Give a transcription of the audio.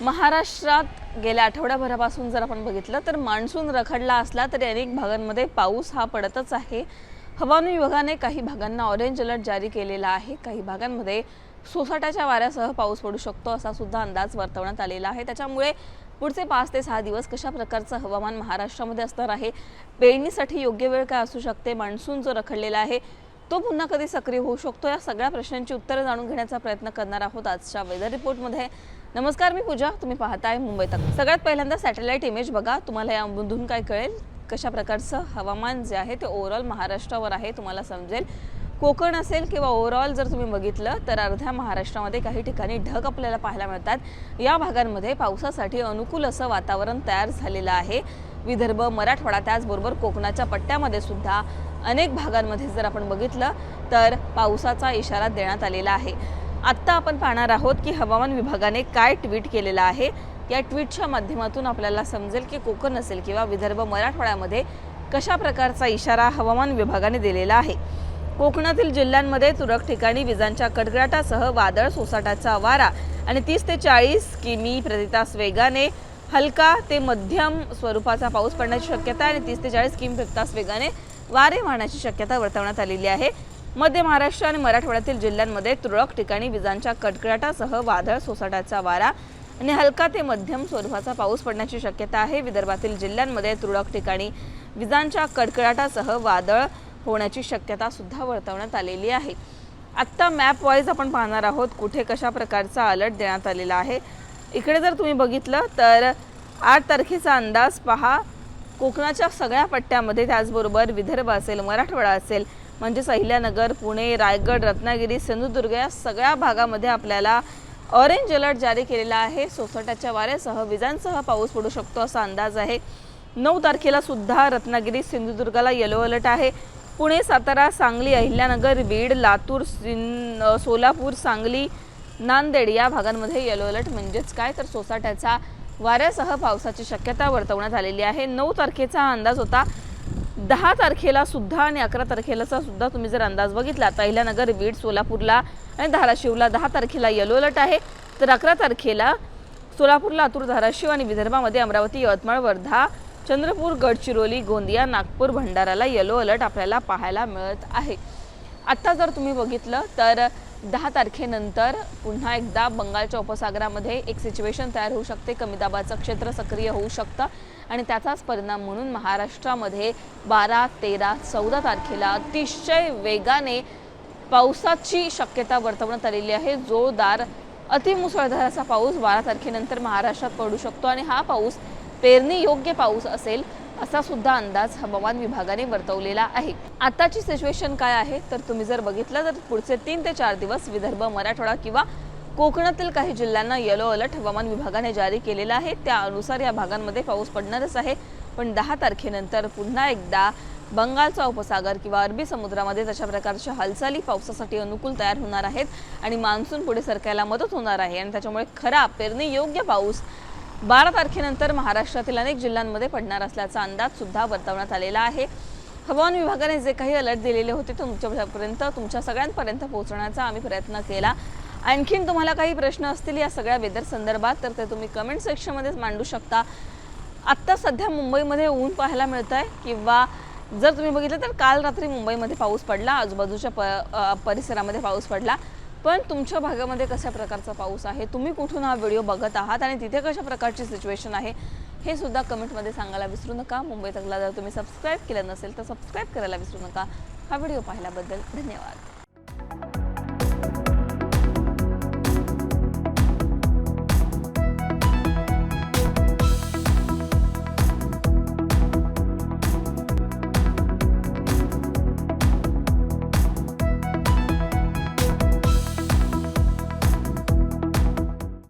महाराष्ट्रात गेल्या आठवड्याभरापासून जर आपण बघितलं तर मान्सून रखडला असला तरी अनेक भागांमध्ये पाऊस हा पडतच आहे। हवामान विभागाने काही भागांना ऑरेंज अलर्ट जारी केलेला आहे। काही भागांमध्ये सोसाट्याच्या वाऱ्यासह पाऊस पडू शकतो असा सुद्धा अंदाज वर्तवण्यात आलेला आहे। त्याच्यामुळे पुढचे 5 ते 6 दिवस कशा प्रकारचं हवामान महाराष्ट्रामध्ये असणार आहे, पेरणीसाठी योग्य वेळ काय असू शकते, मान्सून जो रखडलेला आहे तो पुन्हा कधी सक्रिय होऊ शकतो, या सगळ्या प्रश्नांची उत्तरे जाणून घेण्याचा प्रयत्न करणार आहोत आजच्या वेदर रिपोर्टमध्ये। नमस्कार, मी पूजा, तुम्ही पाहताय मुंबई तक। सगळ्यात पहिल्यांदा सॅटेलाइट इमेज बघा, तुम्हाला यामधून काय कळेल कशा प्रकारचं हवामान जे आहे ते ओव्हरऑल महाराष्ट्रावर आहे तुम्हाला समजेल। कोकण असेल किंवा ओव्हरऑल जर तुम्ही बघितलं तर अर्ध्या महाराष्ट्रामध्ये काही ठिकाणी ढग आपल्याला पाहायला मिळतात। या भागांमध्ये पावसासाठी अनुकूल असं वातावरण तयार झालेलं आहे। विदर्भ, मराठवाडा त्याचबरोबर कोकणाच्या पट्ट्यामध्ये सुद्धा अनेक भागांमध्ये जर आपण बघितलं तर पावसाचा इशारा देण्यात आलेला आहे। आता आपण पाहणार आहोत की हवामान विभागाने काय ट्विट केलेलं आहे। या ट्विटच्या माध्यमातून आपल्याला समजेल की कोकण असेल किंवा विदर्भ, मराठवाड्यामध्ये कशा प्रकारचा इशारा हवामान विभागाने दिलेला आहे। कोकणातील जिल्ह्यांमध्ये तुरळक ठिकाणी विजांच्या कडकडाटासह वादळ, सोसाट्याचा वारा आणि 30 ते 40 किमी प्रति तास वेगाने हलका ते मध्यम स्वरूपाचा पाऊस पडण्याची शक्यता आणि 30 ते 40 किमी प्रति तास वेगाने वारे वाहण्याची शक्यता वर्तवण्यात आलेली आहे। मध्य महाराष्ट्र आणि मराठवाड्यातील जिल्ह्यांमध्ये तुरळक ठिकाणी विजांच्या कडकडाटासह वादळ, सोसाट्याचा वारा आणि हलका ते मध्यम स्वरूपाचा पाऊस पडण्याची शक्यता आहे। विदर्भातील जिल्ह्यांमध्ये तुरळक ठिकाणी विजांच्या कडकडाटासह वादळ होण्याची शक्यता सुद्धा वर्तवण्यात आलेली आहे। आता मॅप वाईज आपण पाहणार आहोत कुठे कशा प्रकारचा अलर्ट देण्यात आलेला आहे। इकडे जर तुम्ही बघितलं तर 8 तारखेचा अंदाज पहा। कोकणाच्या सगळ्या पट्ट्यामध्ये त्याचबरोबर विदर्भ असेल, मराठवाडा असेल म्हणजे अहिल्यानगर, पुणे, रायगड, रत्नागिरी, सिंधुदुर्ग या सगळ्या भागामध्ये आपल्याला ऑरेंज अलर्ट जारी केलेला आहे। सोसाट्याच्या वाऱ्यासह विजांसह पाऊस पडू शकतो असा अंदाज आहे। 9 तारखेला सुद्धा रत्नागिरी, सिंधुदुर्गला येलो अलर्ट आहे। पुणे, सातारा, सांगली, अहिल्यानगर, बीड, लातूर, सोलापूर, सांगली, नांदेड या भागांमध्ये येलो अलर्ट म्हणजेच काय तर सोसाट्याचा वाऱ्यासह पावसाची शक्यता वर्तवण्यात आलेली आहे। 9 तारखेचा हा अंदाज होता। 10 तारखेला सुद्धा आणि 11 तारखेलाचा सुद्धा तुम्ही जर अंदाज बघितला तर अहिल्यानगर, बीड, सोलापूरला आणि धाराशिवला 10 तारखेला येलो अलर्ट आहे। तर 11 तारखेला सोलापूर, लातूर, धाराशिव आणि विदर्भामध्ये अमरावती, यवतमाळ, वर्धा, चंद्रपूर, गडचिरोली, गोंदिया, नागपूर, भंडाराला येलो अलर्ट आपल्याला पाहायला मिळत आहे। आता जर तुम्ही बघितलं तर 10 तारखेनंतर पुन्हा एकदा बंगालच्या उपसागरामध्ये एक सिच्युएशन तयार होऊ शकते। कमी दाबाचं क्षेत्र सक्रिय होऊ शकतं आणि त्याचाच परिणाम म्हणून महाराष्ट्रामध्ये 12, 13, 14 तारखेला अतिशय वेगाने पावसाची शक्यता वर्तवण्यात आलेली आहे। जोरदार अतिमुसळधार असा पाऊस 12 तारखेनंतर महाराष्ट्रात पडू शकतो आणि हा पाऊस पेरणी योग्य पाऊस असेल असा सुद्धा अंदाज हवामान विभागाने वर्तवलेला आहे। आताची सिच्युएशन काय आहे तर तुम्ही जर बघितलं तर पुढचे 3 ते 4 दिवस विदर्भ, मराठवाडा किंवा कोकणातील काही जिल्ह्यांना येलो अलर्ट हवामान विभागाने जारी केलेला आहे। त्यानुसार या भागांमध्ये पाऊस पडणारच आहे। पण 10 तारखेनंतर पुन्हा एकदा बंगालचा उपसागर किंवा अरबी समुद्रामध्ये तशा प्रकारच्या हालचाली पावसासाठी अनुकूल तयार होणार आहेत आणि मान्सून पुढे सरकायला मदत होणार आहे आणि त्याच्यामुळे खरा पेरणी योग्य पाऊस 12 तारखेनंतर महाराष्ट्रातील अनेक जिल्ह्यांमध्ये पडणार असल्याचा अंदाज सुद्धा वर्तवण्यात आलेला आहे। हवामान विभागाने जे काही अलर्ट दिलेले होते तुमच्यापर्यंत, तुमच्या सगळ्यांपर्यंत पोहोचवण्याचा आम्ही प्रयत्न केला। आणखीन तुम्हाला काही प्रश्न असतील या सगळ्या वेदर संदर्भात तर ते तुम्ही कमेंट सेक्शनमध्येच मांडू शकता। आत्ता सध्या मुंबईमध्ये ऊन पाहायला मिळत आहे किंवा जर तुम्ही बघितलं तर काल रात्री मुंबईमध्ये पाऊस पडला, आजूबाजूच्या परिसरामध्ये पाऊस पडला। पण तुमच्या भागामध्ये कशा प्रकारचा पाऊस आहे, तुम्ही कुठून हा व्हिडिओ बघत आहात आणि तिथे कशा प्रकारची सिच्युएशन आहे हे सुद्धा कमेंटमध्ये सांगायला विसरू नका। मुंबई तकला जर तुम्ही सबस्क्राईब केलं नसेल तर सबस्क्राईब करायला विसरू नका। हा व्हिडिओ पाहिल्याबद्दल धन्यवाद।